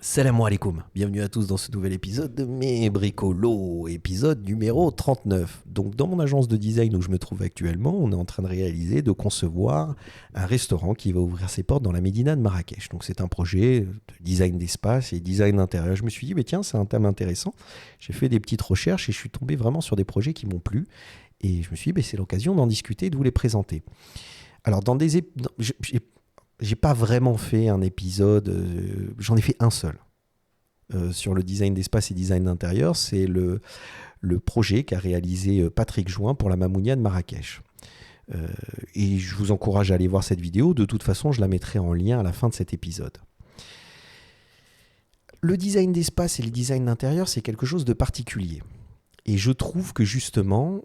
Salam alaikum, bienvenue à tous dans ce nouvel épisode de Mes Bricolos, épisode numéro 39. Donc dans mon agence de design où je me trouve actuellement, on est en train de concevoir un restaurant qui va ouvrir ses portes dans la Médina de Marrakech. Donc c'est un projet de design d'espace et design d'intérieur. Je me suis dit, mais tiens, c'est un thème intéressant. J'ai fait des petites recherches et je suis tombé vraiment sur des projets qui m'ont plu. Et je me suis dit, c'est l'occasion d'en discuter, de vous les présenter. Alors j'ai pas vraiment fait un épisode, j'en ai fait un seul sur le design d'espace et design d'intérieur. C'est le projet qu'a réalisé Patrick Join pour la Mamounia de Marrakech. Et je vous encourage à aller voir cette vidéo. De toute façon, je la mettrai en lien à la fin de cet épisode. Le design d'espace et le design d'intérieur, c'est quelque chose de particulier. Et je trouve que justement,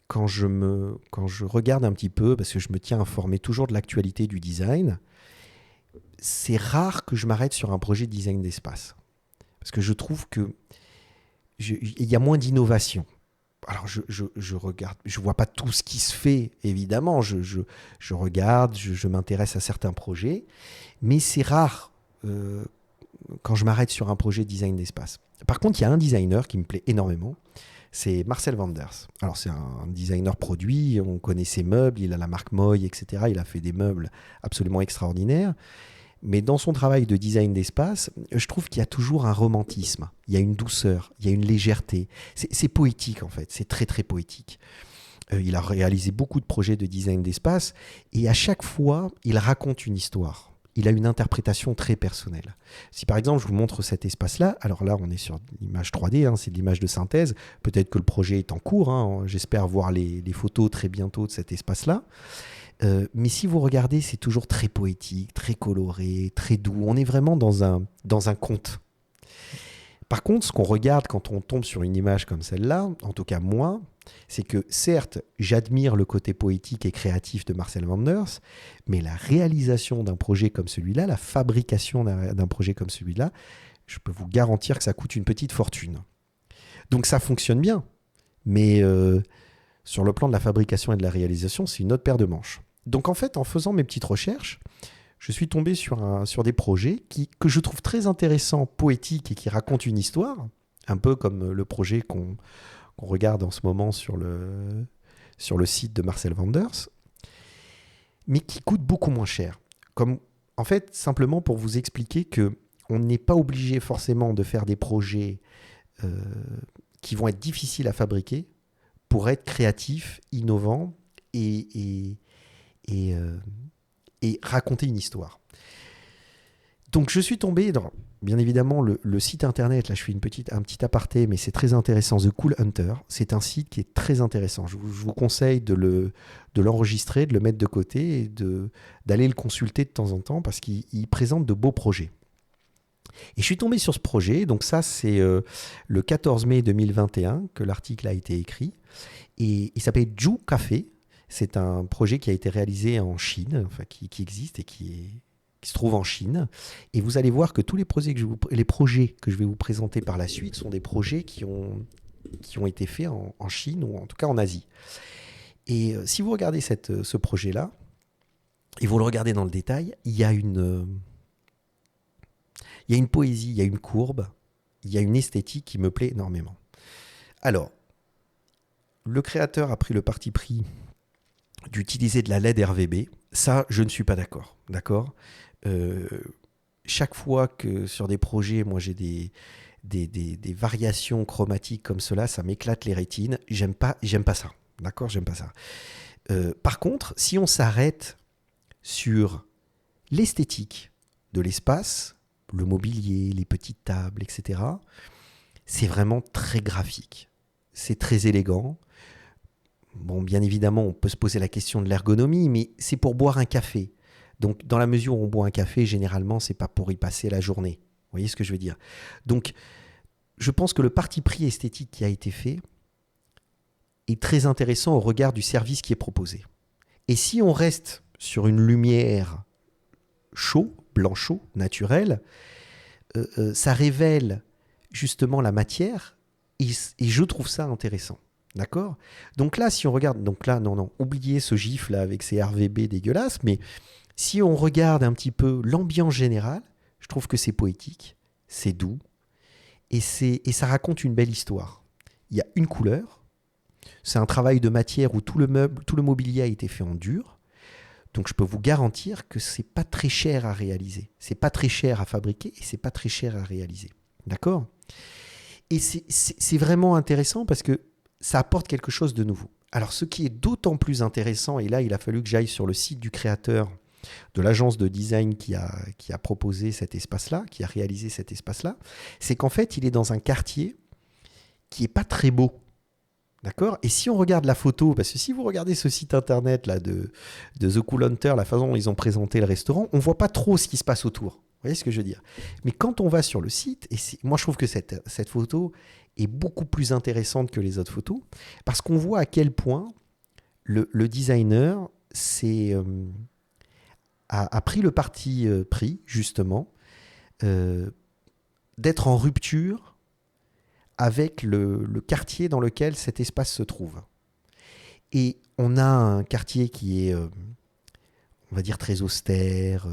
quand je regarde un petit peu, parce que je me tiens informé toujours de l'actualité du design, c'est rare que je m'arrête sur un projet de design d'espace. Parce que je trouve qu'il y a moins d'innovation. Alors je regarde, je ne vois pas tout ce qui se fait, évidemment. Je regarde, je m'intéresse à certains projets, mais c'est rare quand je m'arrête sur un projet de design d'espace. Par contre, il y a un designer qui me plaît énormément, c'est Marcel Wanders. Alors c'est un designer produit, on connaît ses meubles, il a la marque Moy, etc. Il a fait des meubles absolument extraordinaires. Mais dans son travail de design d'espace, je trouve qu'il y a toujours un romantisme, il y a une douceur, il y a une légèreté. C'est poétique en fait, c'est très très poétique. Il a réalisé beaucoup de projets de design d'espace et à chaque fois, il raconte une histoire. Il a une interprétation très personnelle. Si par exemple, je vous montre cet espace-là, alors là, on est sur l'image 3D, c'est de l'image de synthèse. Peut-être que le projet est en cours. J'espère voir les photos très bientôt de cet espace-là. Mais si vous regardez, c'est toujours très poétique, très coloré, très doux. On est vraiment dans un conte. Par contre, ce qu'on regarde quand on tombe sur une image comme celle-là, en tout cas moi, c'est que certes, j'admire le côté poétique et créatif de Marcel Wanders, mais la réalisation d'un projet comme celui-là, la fabrication d'un projet comme celui-là, je peux vous garantir que ça coûte une petite fortune. Donc ça fonctionne bien, mais sur le plan de la fabrication et de la réalisation, c'est une autre paire de manches. Donc en fait, en faisant mes petites recherches, je suis tombé sur des projets que je trouve très intéressants, poétiques et qui racontent une histoire, un peu comme le projet qu'on regarde en ce moment sur le site de Marcel Wanders, mais qui coûtent beaucoup moins cher. En fait, simplement pour vous expliquer qu'on n'est pas obligé forcément de faire des projets qui vont être difficiles à fabriquer pour être créatif, innovant et raconter une histoire. Donc je suis tombé dans, bien évidemment, le site internet, là je fais un petit aparté, mais c'est très intéressant, The Cool Hunter. C'est un site qui est très intéressant. Je vous conseille de l'enregistrer, de le mettre de côté et d'aller le consulter de temps en temps parce qu'il présente de beaux projets. Et je suis tombé sur ce projet, donc ça c'est le 14 mai 2021 que l'article a été écrit, et il s'appelle Ju Café. C'est un projet qui a été réalisé en Chine, enfin qui existe et qui se trouve en Chine. Et vous allez voir que tous les projets que je vais vous présenter par la suite sont des projets qui ont été faits en Chine ou en tout cas en Asie. Et si vous regardez ce projet-là, et vous le regardez dans le détail, il y a une poésie, il y a une courbe, il y a une esthétique qui me plaît énormément. Alors, le créateur a pris le parti pris d'utiliser de la LED RVB. Ça, je ne suis pas d'accord. Chaque fois que sur des projets, moi j'ai des variations chromatiques comme cela, ça m'éclate les rétines. J'aime pas ça. D'accord, j'aime pas ça. Par contre, si on s'arrête sur l'esthétique de l'espace, le mobilier, les petites tables, etc., c'est vraiment très graphique. C'est très élégant. Bon, bien évidemment, on peut se poser la question de l'ergonomie, mais c'est pour boire un café. Donc, dans la mesure où on boit un café, généralement, c'est pas pour y passer la journée. Vous voyez ce que je veux dire? Donc, je pense que le parti pris esthétique qui a été fait est très intéressant au regard du service qui est proposé. Et si on reste sur une lumière blanc chaud, naturelle, ça révèle justement la matière et je trouve ça intéressant. D'accord? Donc là, si on regarde, non, oubliez ce gif là avec ces RVB dégueulasses, mais si on regarde un petit peu l'ambiance générale, Je trouve que c'est poétique, c'est doux, et ça raconte une belle histoire. Il y a une couleur, c'est un travail de matière où tout le mobilier a été fait en dur. Donc je peux vous garantir que c'est pas très cher à réaliser. C'est pas très cher à fabriquer et c'est pas très cher à réaliser. D'accord ? Et c'est vraiment intéressant parce que ça apporte quelque chose de nouveau. Alors ce qui est d'autant plus intéressant, et là il a fallu que j'aille sur le site du créateur de l'agence de design qui a proposé cet espace-là, qui a réalisé cet espace-là, c'est qu'en fait il est dans un quartier qui est pas très beau. D'accord ? Et si on regarde la photo, parce que si vous regardez ce site internet là de The Cool Hunter, la façon dont ils ont présenté le restaurant, on voit pas trop ce qui se passe autour. Vous voyez ce que je veux dire ? Mais quand on va sur le site, et moi je trouve que cette photo est beaucoup plus intéressante que les autres photos, parce qu'on voit à quel point le designer a pris le parti pris, justement, d'être en rupture avec le quartier dans lequel cet espace se trouve. Et on a un quartier qui est, on va dire, très austère,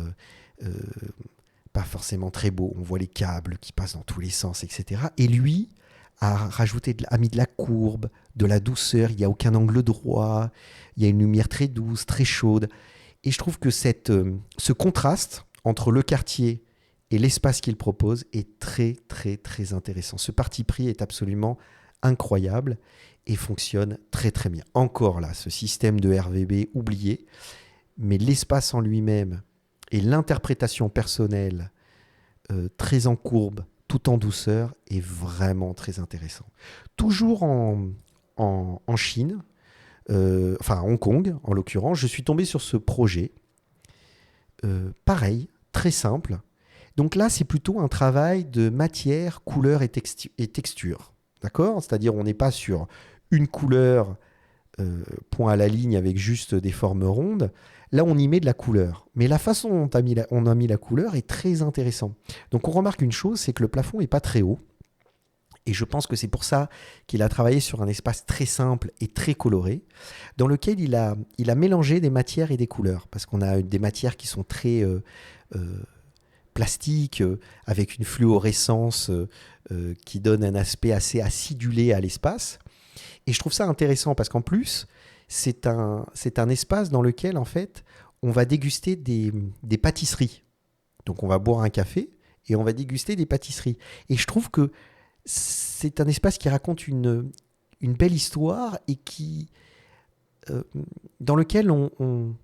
pas forcément très beau. On voit les câbles qui passent dans tous les sens, etc. Et lui a mis de la courbe, de la douceur. Il n'y a aucun angle droit. Il y a une lumière très douce, très chaude. Et je trouve que ce contraste entre le quartier et l'espace qu'il propose est très, très, très intéressant. Ce parti pris est absolument incroyable et fonctionne très, très bien. Encore là, ce système de RVB oublié, mais l'espace en lui-même et l'interprétation personnelle très en courbe, tout en douceur, est vraiment très intéressant. Toujours en Chine, enfin à Hong Kong en l'occurrence, je suis tombé sur ce projet. Pareil, très simple. Donc là, c'est plutôt un travail de matière, couleur et texture. D'accord ? C'est-à-dire on n'est pas sur une couleur point à la ligne avec juste des formes rondes. Là, on y met de la couleur. Mais la façon dont on a mis la couleur est très intéressant. Donc on remarque une chose, c'est que le plafond n'est pas très haut. Et je pense que c'est pour ça qu'il a travaillé sur un espace très simple et très coloré, dans lequel il a mélangé des matières et des couleurs. Parce qu'on a des matières qui sont très plastiques, avec une fluorescence qui donne un aspect assez acidulé à l'espace. Et je trouve ça intéressant parce qu'en plus, c'est un espace dans lequel, en fait, on va déguster des pâtisseries. Donc on va boire un café et on va déguster des pâtisseries. Et je trouve que c'est un espace qui raconte une belle histoire et dans lequel on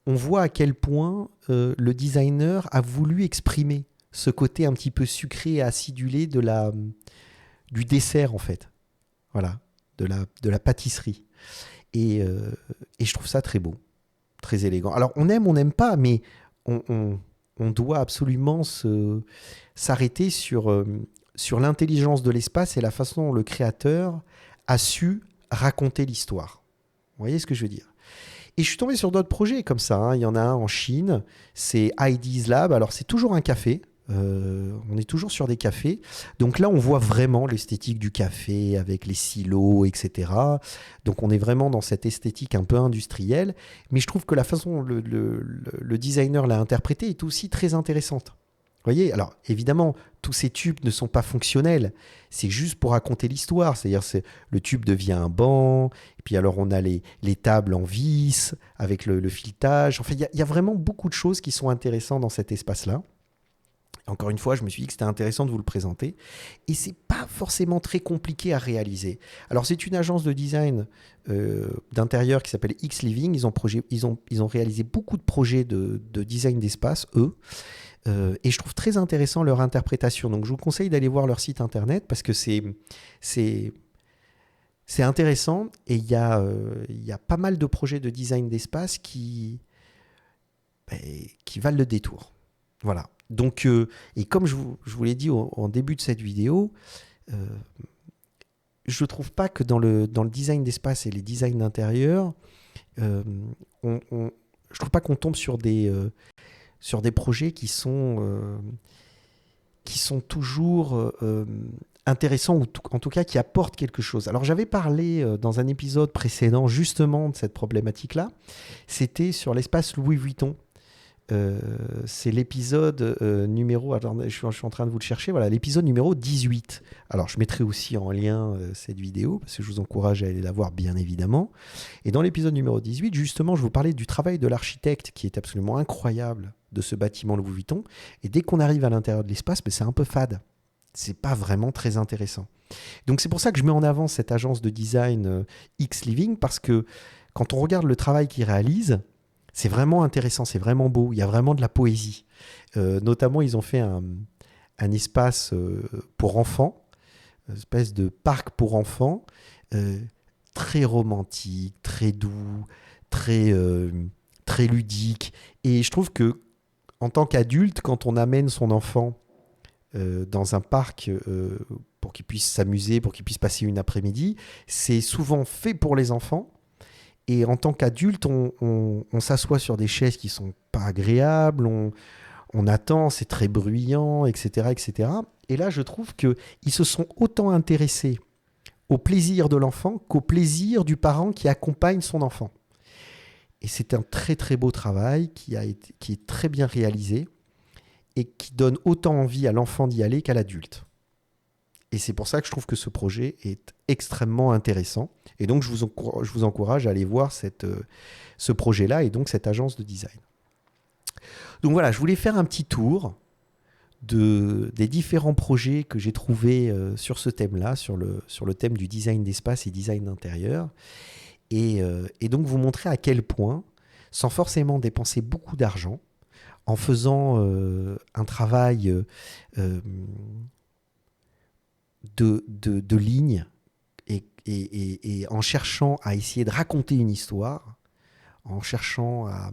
voit à quel point le designer a voulu exprimer ce côté un petit peu sucré et acidulé du dessert, en fait. Voilà, de la pâtisserie. Et je trouve ça très beau, très élégant. Alors, on n'aime pas, mais on doit absolument s'arrêter sur l'intelligence de l'espace et la façon dont le créateur a su raconter l'histoire. Vous voyez ce que je veux dire ? Et je suis tombé sur d'autres projets comme ça. Hein. Il y en a un en Chine, c'est ID's Lab. Alors, c'est toujours un café. On est toujours sur des cafés. Donc là, on voit vraiment l'esthétique du café avec les silos, etc. Donc on est vraiment dans cette esthétique un peu industrielle. Mais je trouve que la façon dont le designer l'a interprété est aussi très intéressante. Vous voyez, alors évidemment, tous ces tubes ne sont pas fonctionnels. C'est juste pour raconter l'histoire. C'est-à-dire, le tube devient un banc. Et puis alors, on a les tables en vis avec le filetage. Enfin, il y a vraiment beaucoup de choses qui sont intéressantes dans cet espace-là. Encore une fois, je me suis dit que c'était intéressant de vous le présenter. Et c'est pas forcément très compliqué à réaliser. Alors, c'est une agence de design d'intérieur qui s'appelle X Living. Ils ont réalisé beaucoup de projets de design d'espace, eux. Et je trouve très intéressant leur interprétation. Donc, je vous conseille d'aller voir leur site internet parce que c'est intéressant. Et il y a pas mal de projets de design d'espace qui valent le détour. Voilà. Donc, et comme je vous l'ai dit en début de cette vidéo, je ne trouve pas que dans le design d'espace et les designs d'intérieur, je ne trouve pas qu'on tombe sur des projets qui sont toujours intéressants, ou en tout cas qui apportent quelque chose. Alors j'avais parlé dans un épisode précédent justement de cette problématique-là. C'était sur l'espace Louis Vuitton. C'est l'épisode numéro... Attendez, je suis en train de vous le chercher. Voilà, l'épisode numéro 18. Alors, je mettrai aussi en lien cette vidéo, parce que je vous encourage à aller la voir, bien évidemment. Et dans l'épisode numéro 18, justement, je vous parlais du travail de l'architecte, qui est absolument incroyable, de ce bâtiment Louis Vuitton. Et dès qu'on arrive à l'intérieur de l'espace, c'est un peu fade. C'est pas vraiment très intéressant. Donc, c'est pour ça que je mets en avant cette agence de design X Living, parce que quand on regarde le travail qu'ils réalisent, c'est vraiment intéressant, c'est vraiment beau, il y a vraiment de la poésie. Notamment, ils ont fait un espace pour enfants, une espèce de parc pour enfants, très romantique, très doux, très ludique. Et je trouve que en tant qu'adulte, quand on amène son enfant dans un parc pour qu'il puisse s'amuser, pour qu'il puisse passer une après-midi, c'est souvent fait pour les enfants. Et en tant qu'adulte, on s'assoit sur des chaises qui sont pas agréables, on attend, c'est très bruyant, etc., etc. Et là, je trouve qu'ils se sont autant intéressés au plaisir de l'enfant qu'au plaisir du parent qui accompagne son enfant. Et c'est un très très beau travail qui est très bien réalisé et qui donne autant envie à l'enfant d'y aller qu'à l'adulte. Et c'est pour ça que je trouve que ce projet est extrêmement intéressant. Et donc, je vous encourage à aller voir ce projet-là et donc cette agence de design. Donc voilà, je voulais faire un petit tour des différents projets que j'ai trouvés sur ce thème-là, sur le thème du design d'espace et design d'intérieur. Et donc, vous montrer à quel point, sans forcément dépenser beaucoup d'argent, en faisant un travail... de lignes et en cherchant à essayer de raconter une histoire, en cherchant à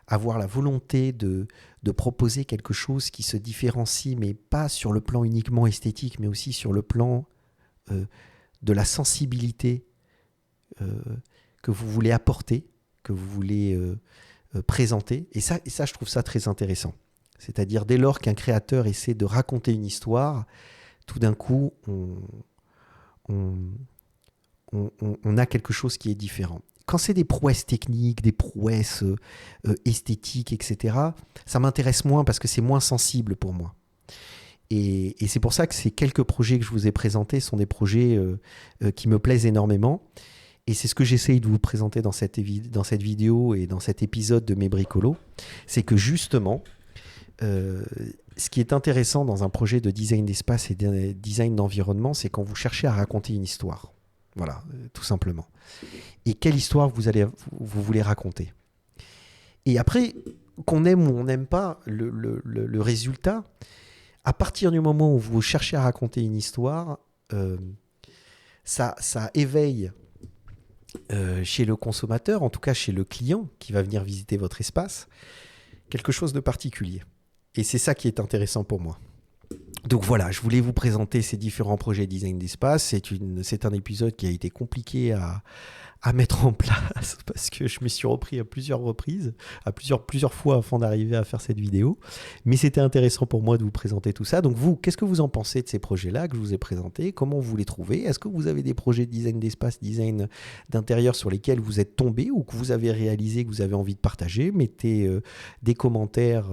avoir la volonté de proposer quelque chose qui se différencie, mais pas sur le plan uniquement esthétique, mais aussi sur le plan de la sensibilité que vous voulez apporter, que vous voulez présenter. Et ça, je trouve ça très intéressant. C'est-à-dire, dès lors qu'un créateur essaie de raconter une histoire, tout d'un coup, on a quelque chose qui est différent. Quand c'est des prouesses techniques, des prouesses esthétiques, etc., ça m'intéresse moins parce que c'est moins sensible pour moi. Et c'est pour ça que ces quelques projets que je vous ai présentés sont des projets qui me plaisent énormément. Et c'est ce que j'essaye de vous présenter dans cette vidéo et dans cet épisode de Mes Bricolos. C'est que justement... ce qui est intéressant dans un projet de design d'espace et de design d'environnement, c'est quand vous cherchez à raconter une histoire. Voilà, tout simplement. Et quelle histoire vous voulez raconter. Et après, qu'on aime ou on n'aime pas le résultat, à partir du moment où vous cherchez à raconter une histoire, ça éveille chez le consommateur, en tout cas chez le client qui va venir visiter votre espace, quelque chose de particulier. Et c'est ça qui est intéressant pour moi. Donc voilà, je voulais vous présenter ces différents projets design d'espace. C'est un épisode qui a été compliqué à mettre en place parce que je me suis repris à plusieurs reprises, plusieurs fois avant d'arriver à faire cette vidéo. Mais c'était intéressant pour moi de vous présenter tout ça. Donc vous, qu'est-ce que vous en pensez de ces projets-là que je vous ai présentés? Comment vous les trouvez? Est-ce que vous avez des projets de design d'espace, design d'intérieur sur lesquels vous êtes tombé ou que vous avez réalisé, que vous avez envie de partager? Mettez des commentaires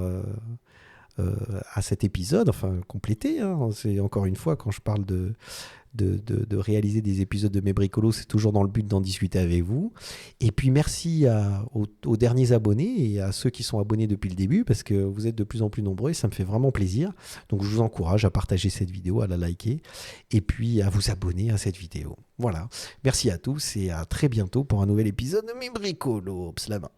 à cet épisode, enfin complété. C'est encore une fois, quand je parle de réaliser des épisodes de Mes Bricolos, c'est toujours dans le but d'en discuter avec vous. Et puis merci aux derniers abonnés et à ceux qui sont abonnés depuis le début, parce que vous êtes de plus en plus nombreux et ça me fait vraiment plaisir. Donc je vous encourage à partager cette vidéo, à la liker et puis à vous abonner à cette vidéo. Voilà, merci à tous et à très bientôt pour un nouvel épisode de Mes Bricolos. La main.